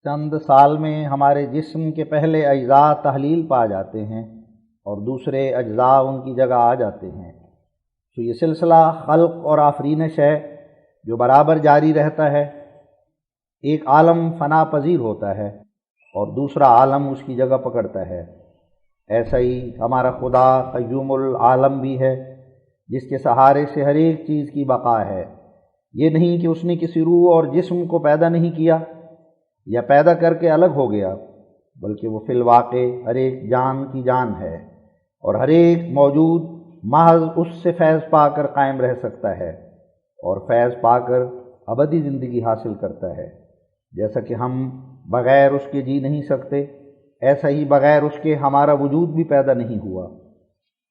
چند سال میں ہمارے جسم کے پہلے اجزاء تحلیل پا جاتے ہیں اور دوسرے اجزاء ان کی جگہ آ جاتے ہیں۔ تو یہ سلسلہ خلق اور آفرینش ہے جو برابر جاری رہتا ہے۔ ایک عالم فنا پذیر ہوتا ہے اور دوسرا عالم اس کی جگہ پکڑتا ہے۔ ایسا ہی ہمارا خدا قیوم العالم بھی ہے، جس کے سہارے سے ہر ایک چیز کی بقا ہے۔ یہ نہیں کہ اس نے کسی روح اور جسم کو پیدا نہیں کیا یا پیدا کر کے الگ ہو گیا، بلکہ وہ فی الواقع ہر ایک جان کی جان ہے، اور ہر ایک موجود محض اس سے فیض پا کر قائم رہ سکتا ہے اور فیض پا کر ابدی زندگی حاصل کرتا ہے۔ جیسا کہ ہم بغیر اس کے جی نہیں سکتے، ایسا ہی بغیر اس کے ہمارا وجود بھی پیدا نہیں ہوا۔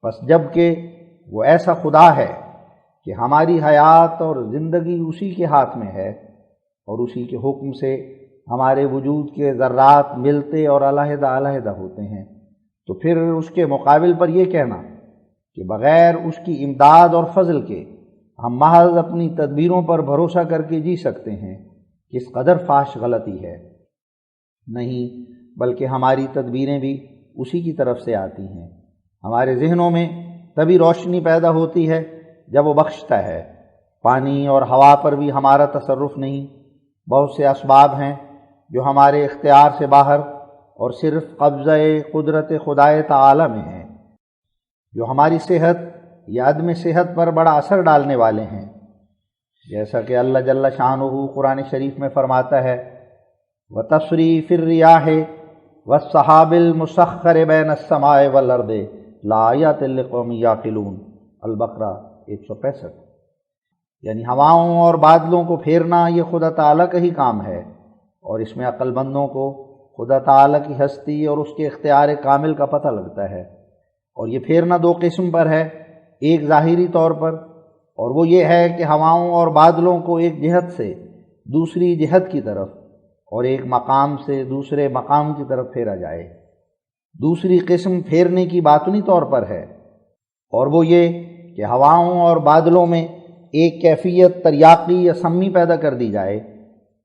بس جب کہ وہ ایسا خدا ہے کہ ہماری حیات اور زندگی اسی کے ہاتھ میں ہے اور اسی کے حکم سے ہمارے وجود کے ذرات ملتے اور علیحدہ علیحدہ ہوتے ہیں، تو پھر اس کے مقابل پر یہ کہنا کہ بغیر اس کی امداد اور فضل کے ہم محض اپنی تدبیروں پر بھروسہ کر کے جی سکتے ہیں، کس قدر فاحش غلطی ہے۔ نہیں، بلکہ ہماری تدبیریں بھی اسی کی طرف سے آتی ہیں۔ ہمارے ذہنوں میں تبھی روشنی پیدا ہوتی ہے جب وہ بخشتا ہے۔ پانی اور ہوا پر بھی ہمارا تصرف نہیں۔ بہت سے اسباب ہیں جو ہمارے اختیار سے باہر اور صرف قبضہ قدرت خدائے تعالی میں ہیں، جو ہماری صحت یا عدم صحت پر بڑا اثر ڈالنے والے ہیں۔ جیسا کہ اللہ جل شانہ قرآن شریف میں فرماتا ہے، وَتَصْرِيفِ الرِّيَاحِ وَالسَّحَابِ الْمُسَخَّرِ بَيْنَ السَّمَاءِ وَالْأَرْضِ لَآيَاتٍ لِقَوْمٍ یعقلون، البقرہ 165۔ یعنی ہواؤں اور بادلوں کو پھیرنا یہ خدا تعالیٰ کا ہی کام ہے، اور اس میں عقل مندوں کو خدا تعالیٰ کی ہستی اور اس کے اختیار کامل کا پتہ لگتا ہے۔ اور یہ پھیرنا دو قسم پر ہے، ایک ظاہری طور پر، اور وہ یہ ہے کہ ہواؤں اور بادلوں کو ایک جہت سے دوسری جہت کی طرف اور ایک مقام سے دوسرے مقام کی طرف پھیرا جائے۔ دوسری قسم پھیرنے کی باطنی طور پر ہے، اور وہ یہ کہ ہواؤں اور بادلوں میں ایک کیفیت تریاقی یا سمی پیدا کر دی جائے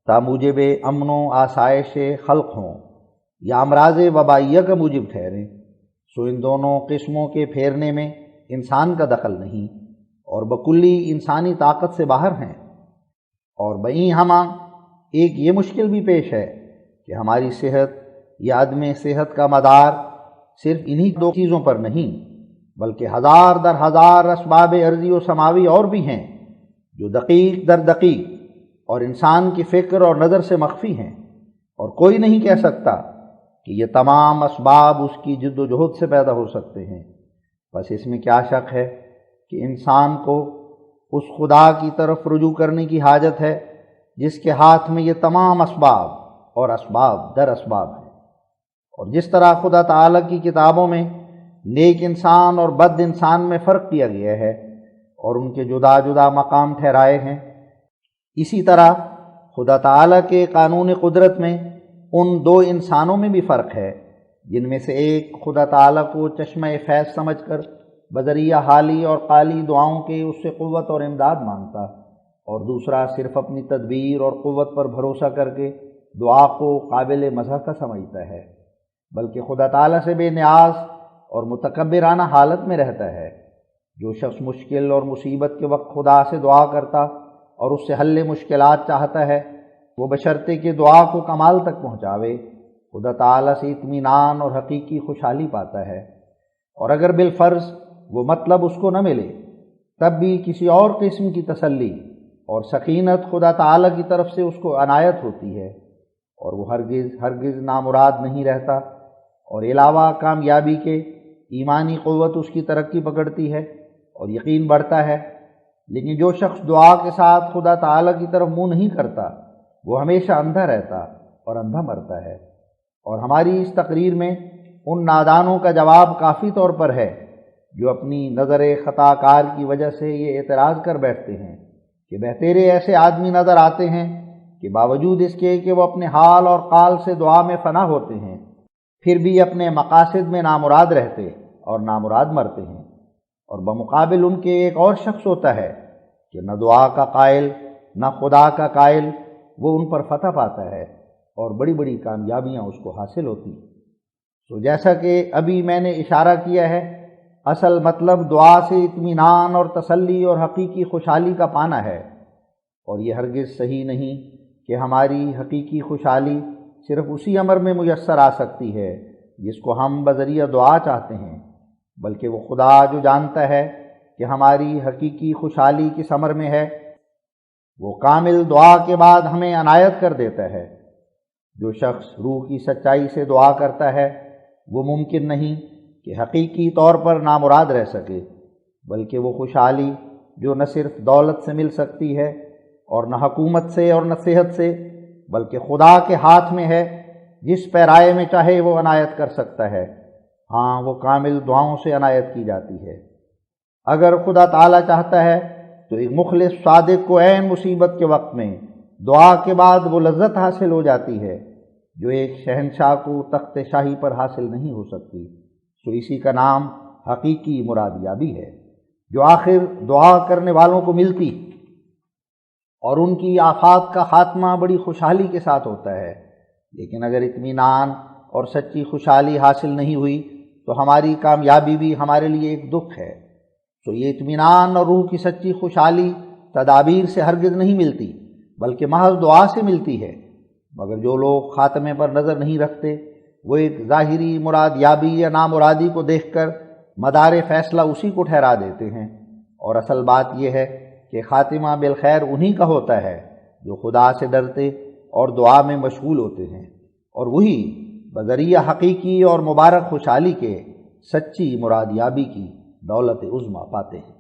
تا موجب امن و آسائش خلق ہوں یا امراض وبائیہ کا موجب ٹھہریں۔ سو ان دونوں قسموں کے پھیرنے میں انسان کا دخل نہیں اور بکلی انسانی طاقت سے باہر ہیں۔ اور بئیں ہمہ ایک یہ مشکل بھی پیش ہے کہ ہماری صحت یا عدم صحت کا مدار صرف انہی دو چیزوں پر نہیں، بلکہ ہزار در ہزار اسباب ارضی و سماوی اور بھی ہیں جو دقیق در دقیق اور انسان کی فکر اور نظر سے مخفی ہیں، اور کوئی نہیں کہہ سکتا کہ یہ تمام اسباب اس کی جد و جہد سے پیدا ہو سکتے ہیں۔ بس اس میں کیا شک ہے کہ انسان کو اس خدا کی طرف رجوع کرنے کی حاجت ہے جس کے ہاتھ میں یہ تمام اسباب اور اسباب در اسباب ہیں۔ اور جس طرح خدا تعالیٰ کی کتابوں میں نیک انسان اور بد انسان میں فرق کیا گیا ہے اور ان کے جدا جدا مقام ٹھہرائے ہیں، اسی طرح خدا تعالیٰ کے قانون قدرت میں ان دو انسانوں میں بھی فرق ہے، جن میں سے ایک خدا تعالیٰ کو چشمہ فیض سمجھ کر بذریعہ حالی اور قالی دعاؤں کے اس سے قوت اور امداد مانگتا، اور دوسرا صرف اپنی تدبیر اور قوت پر بھروسہ کر کے دعا کو قابل مضحکہ سمجھتا ہے، بلکہ خدا تعالیٰ سے بے نیاز اور متکبرانہ حالت میں رہتا ہے۔ جو شخص مشکل اور مصیبت کے وقت خدا سے دعا کرتا اور اس سے حل مشکلات چاہتا ہے، وہ بشرطے کہ دعا کو کمال تک پہنچاوے خدا تعالیٰ سے اطمینان اور حقیقی خوشحالی پاتا ہے، اور اگر بالفرض وہ مطلب اس کو نہ ملے تب بھی کسی اور قسم کی تسلی اور سکینت خدا تعالیٰ کی طرف سے اس کو عنایت ہوتی ہے، اور وہ ہرگز نامراد نہیں رہتا، اور علاوہ کامیابی کے ایمانی قوت اس کی ترقی پکڑتی ہے اور یقین بڑھتا ہے۔ لیکن جو شخص دعا کے ساتھ خدا تعالیٰ کی طرف منہ نہیں کرتا، وہ ہمیشہ اندھا رہتا اور اندھا مرتا ہے۔ اور ہماری اس تقریر میں ان نادانوں کا جواب کافی طور پر ہے جو اپنی نظر خطا کار کی وجہ سے یہ اعتراض کر بیٹھتے ہیں کہ بہتیرے ایسے آدمی نظر آتے ہیں کہ باوجود اس کے کہ وہ اپنے حال اور قال سے دعا میں فنا ہوتے ہیں، پھر بھی اپنے مقاصد میں نامراد رہتے اور نامراد مرتے ہیں۔ اور بمقابل ان کے ایک اور شخص ہوتا ہے کہ نہ دعا کا قائل نہ خدا کا قائل، وہ ان پر فتح پاتا ہے، اور بڑی بڑی کامیابیاں اس کو حاصل ہوتی ہیں۔ تو جیسا کہ ابھی میں نے اشارہ کیا ہے، اصل مطلب دعا سے اطمینان اور تسلی اور حقیقی خوشحالی کا پانا ہے، اور یہ ہرگز صحیح نہیں کہ ہماری حقیقی خوشحالی صرف اسی امر میں میسر آ سکتی ہے جس کو ہم بذریعہ دعا چاہتے ہیں، بلکہ وہ خدا جو جانتا ہے کہ ہماری حقیقی خوشحالی کس امر میں ہے، وہ کامل دعا کے بعد ہمیں عنایت کر دیتا ہے۔ جو شخص روح کی سچائی سے دعا کرتا ہے وہ ممکن نہیں کہ حقیقی طور پر نامراد رہ سکے، بلکہ وہ خوشحالی جو نہ صرف دولت سے مل سکتی ہے اور نہ حکومت سے اور نہ صحت سے، بلکہ خدا کے ہاتھ میں ہے، جس پیرائے میں چاہے وہ عنایت کر سکتا ہے۔ ہاں، وہ کامل دعاؤں سے عنایت کی جاتی ہے۔ اگر خدا تعالیٰ چاہتا ہے تو ایک مخلص صادق کو عین مصیبت کے وقت میں دعا کے بعد وہ لذت حاصل ہو جاتی ہے جو ایک شہنشاہ کو تخت شاہی پر حاصل نہیں ہو سکتی۔ تو اسی کا نام حقیقی مرادیابی ہے، جو آخر دعا کرنے والوں کو ملتی، اور ان کی آفات کا خاتمہ بڑی خوشحالی کے ساتھ ہوتا ہے۔ لیکن اگر اطمینان اور سچی خوشحالی حاصل نہیں ہوئی تو ہماری کامیابی بھی ہمارے لیے ایک دکھ ہے۔ تو یہ اطمینان اور روح کی سچی خوشحالی تدابیر سے ہرگز نہیں ملتی، بلکہ محض دعا سے ملتی ہے۔ مگر جو لوگ خاتمے پر نظر نہیں رکھتے، وہ ایک ظاہری مرادیابی یا نامرادی کو دیکھ کر مدار فیصلہ اسی کو ٹھہرا دیتے ہیں، اور اصل بات یہ ہے کہ خاتمہ بالخیر انہی کا ہوتا ہے جو خدا سے ڈرتے اور دعا میں مشغول ہوتے ہیں، اور وہی بذریعہ حقیقی اور مبارک خوشحالی کے سچی مرادیابی کی دولت عظمیٰ پاتے ہیں۔